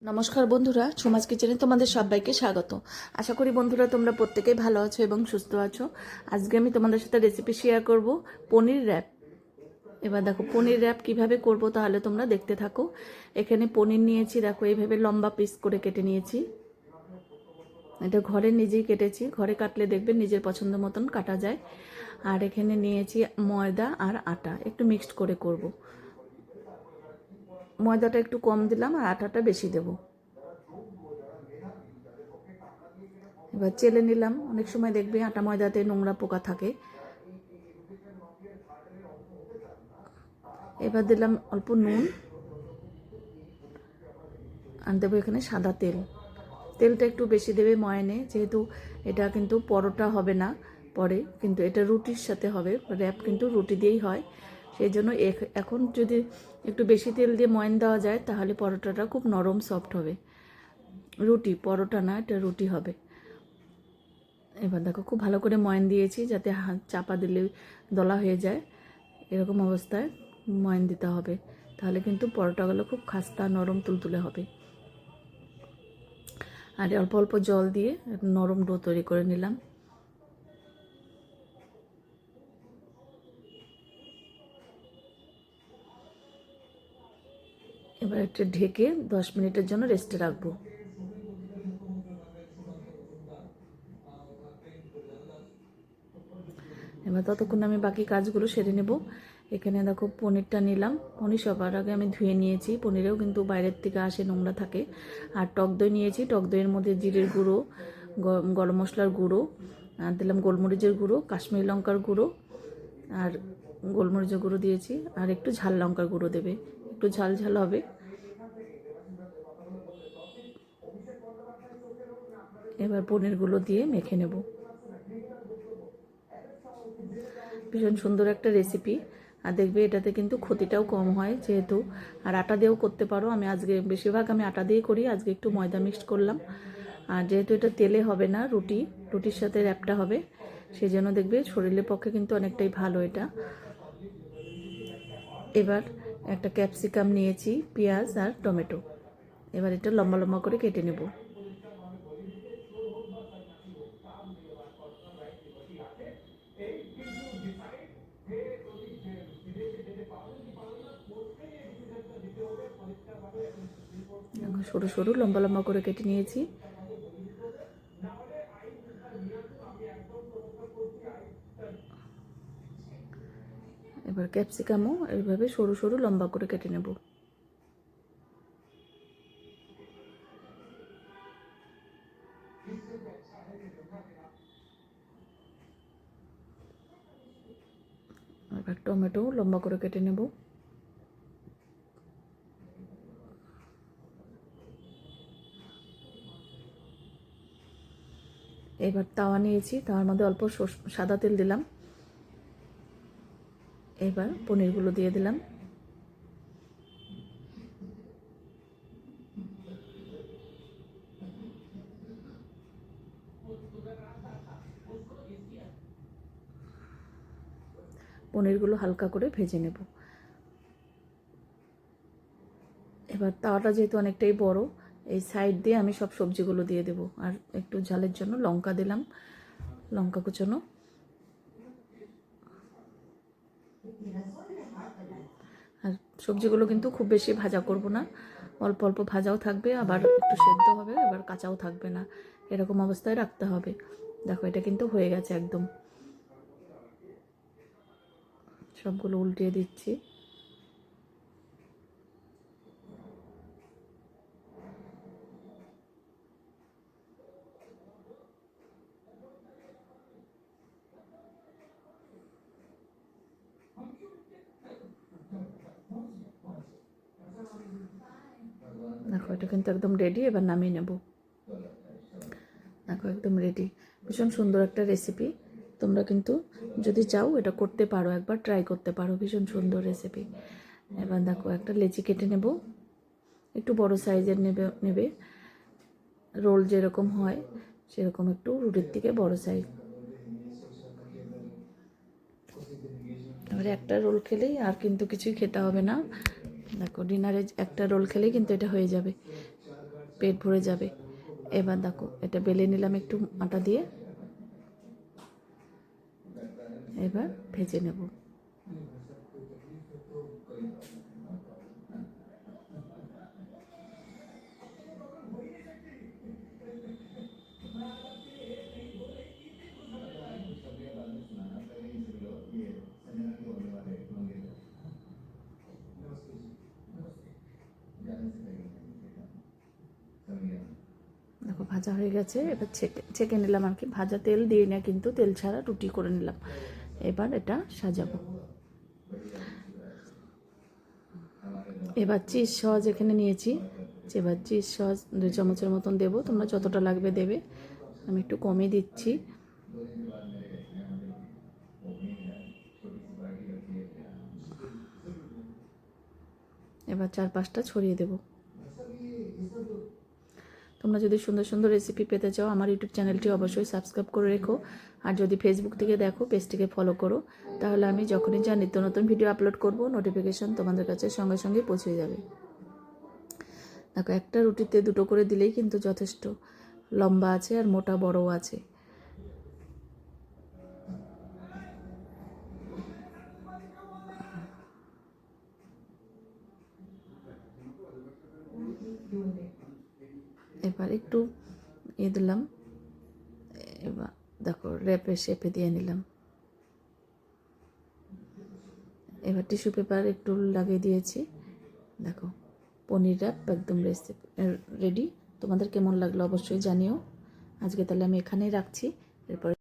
নমস্কার বন্ধুরা, সুমাজ কিচেনে তোমাদের সবাইকে স্বাগত। আশা করি বন্ধুরা তোমরা প্রত্যেকেই ভালো আছো এবং সুস্থ আছো। আজকে আমি তোমাদের সাথে রেসিপি শেয়ার করব পনির র্যাপ। এবার দেখো পনির র্যাপ কিভাবে করব, তাহলে তোমরা দেখতে থাকো। এখানে পনির নিয়েছি, দেখো এইভাবে লম্বা পিস করে কেটে নিয়েছি। এটা ঘরে নিজেই কেটেছি, ঘরে কাটলে দেখবে নিজের পছন্দ মতন কাটা যায়। আর এখানে নিয়েছি ময়দা আর আটা, একটু মিক্সড করে করব। ময়দাটা একটু কম দিলাম আর আটাটা বেশি দেবো। এবার চেলে নিলাম। অনেক সময় দেখবে আটা ময়দাতে নোংরা পোকা থাকে। এবার দিলাম অল্প নুন আর দেবো এখানে সাদা তেল। তেলটা একটু বেশি দেবে ময়ানে, যেহেতু এটা কিন্তু পরোটা হবে না পরে, কিন্তু এটা রুটির সাথে হবে। র্যাপ কিন্তু রুটি দিয়েই হয়, সেই জন্য এখন যদি একটু বেশি তেল দিয়ে ময়ান দেওয়া যায় তাহলে পরোটাটা খুব নরম সফট হবে। পরোটা না, এটা রুটি হবে। এবার দেখো খুব ভালো করে ময়ান দিয়েছি, যাতে হাত চাপা দিলে দলা হয়ে যায়। এরকম অবস্থায় ময়ান দিতে হবে, তাহলে কিন্তু পরোটাগুলো খুব খাস্তা নরম তুলতুলে হবে। আর অল্প অল্প জল দিয়ে নরম ডো তৈরি করে নিলাম। এবার একটা ঢেকে 10 মিনিটের জন্য রেস্টে রাখবো। এবার ততক্ষণ আমি বাকি কাজগুলো সেরে নেব। এখানে দেখো পনিরটা নিলাম। পনির সবার আগে আমি ধুয়ে নিয়েছি, পনিরেও কিন্তু বাইরের থেকে আসে, নোংরা থাকে। আর টক দই নিয়েছি, টক দইয়ের মধ্যে জিরের গুঁড়ো, গরম মশলার গুঁড়ো, আর দিলাম গোলমরিচের গুঁড়ো, কাশ্মীরি লঙ্কার গুঁড়ো আর গোলমরিচের গুঁড়ো দিয়েছি। আর একটু ঝাল লঙ্কার গুঁড়ো দেবে, একটু ঝাল ঝাল হবে। এবার পনিরগুলো দিয়ে মেখে নেব। ভীষণ সুন্দর একটা রেসিপি, আর দেখবে এটাতে কিন্তু ক্ষতিটাও কম হয় যেহেতু। আর আটা দিয়েও করতে পারো, আমি আজকে বেশিরভাগ আমি আটা দিয়ে করি, আজকে একটু ময়দা মিক্সড করলাম। আর যেহেতু এটা তেলে হবে না, রুটির সাথে র্যাপটা হবে, সেই জন্য দেখবে শরীরের পক্ষে কিন্তু অনেকটাই ভালো এটা। এবার একটা ক্যাপসিকাম নিয়েছি, পেঁয়াজ আর টমেটো। এবার এটা লম্বা লম্বা করে কেটে নেব। সরু সরু লম্বা লম্বা করে কেটে নিয়েছি। এবার ক্যাপসিকামও এইভাবে সরু সরু লম্বা করে কেটে নেব। এবার টমেটো লম্বা করে কেটে নেব। এবার তাওয়া নিয়েছি, তাওয়ার মধ্যে অল্প সাদা তেল দিলাম। এবার পনিরগুলো দিয়ে দিলাম। পনিরগুলো হালকা করে ভেজে নেব। এবার তাওয়াটা যেহেতু অনেকটাই বড়, এই সাইড দিয়ে আমি সব সবজিগুলো দিয়ে দেব। আর একটু ঝালের জন্য লঙ্কা দিলাম, লঙ্কা কুচানো। আর সবজিগুলো কিন্তু খুব বেশি ভাজা করব না, অল্প অল্প ভাজাও থাকবে, আবার একটু সেদ্ধ হবে, আবার কাঁচাও থাকবে না, এরকম অবস্থায় রাখতে হবে। দেখো এটা কিন্তু হয়ে গেছে একদম। সবগুলো উল্টিয়ে দিচ্ছি। দেখো এটা কিন্তু একদম রেডি, এবার নামিয়ে নেব। দেখো একদম রেডি। ভীষণ সুন্দর একটা রেসিপি, তোমরা কিন্তু যদি চাও এটা করতে পারো, একবার ট্রাই করতে পারো, ভীষণ সুন্দর রেসিপি। এবার দেখো একটা লেচি কেটে নেব, একটু বড় সাইজের নেবে। রোল যেরকম হয় সেরকম একটু রুটির থেকে বড় সাইজ। এবারে একটা রোল খেলেই আর কিন্তু কিছুই খেতে হবে না। দেখো ডিনারে একটা রোল খেলেই কিন্তু এটা হয়ে যাবে। পেট ভরে যাবে। এবার দেখো এটা বেলে নিলাম একটু আটা দিয়ে, এবার ভেজে নেব। দেখো ভাজা হয়ে গেছে, এবার ছেঁকে নিলাম আর কি, ভাজা তেল দিয়ে না কিন্তু তেল ছাড়া রুটি করে নিলাম। এবার এটা সাজাবো। এবার চিজ সস এখানে নিয়েছি, এবার চিজ সস 2 চামচের মতন দেবো, তোমরা যতটা লাগবে দেবে, আমি একটু কমই দিচ্ছি। এবার 4-5টা ছড়িয়ে দেব। তোমরা যদি সুন্দর সুন্দর রেসিপি পেতে চাও আমার ইউটিউব চ্যানেলটি অবশ্যই সাবস্ক্রাইব করে রেখো, আর যদি ফেসবুক থেকে দেখো পেজটিকে ফলো করো, তাহলে আমি যখনই যা নিত্য নতুন ভিডিও আপলোড করব নোটিফিকেশান তোমাদের কাছে সঙ্গে সঙ্গে পৌঁছে যাবে। দেখো একটা রুটিতে 2টো করে দিলেই কিন্তু যথেষ্ট, লম্বা আছে আর মোটা বড়ও আছে। এবার একটু দিলাম, এবার দেখো র্যাপের শেপে দিয়ে নিলাম। এবার টিস্যু পেপার একটু লাগিয়ে দিয়েছি। দেখো পনির র্যাপ একদম রেডি। তোমাদের কেমন লাগলো অবশ্যই জানিও। আজকে তাহলে আমি এখানেই রাখছি, এরপরে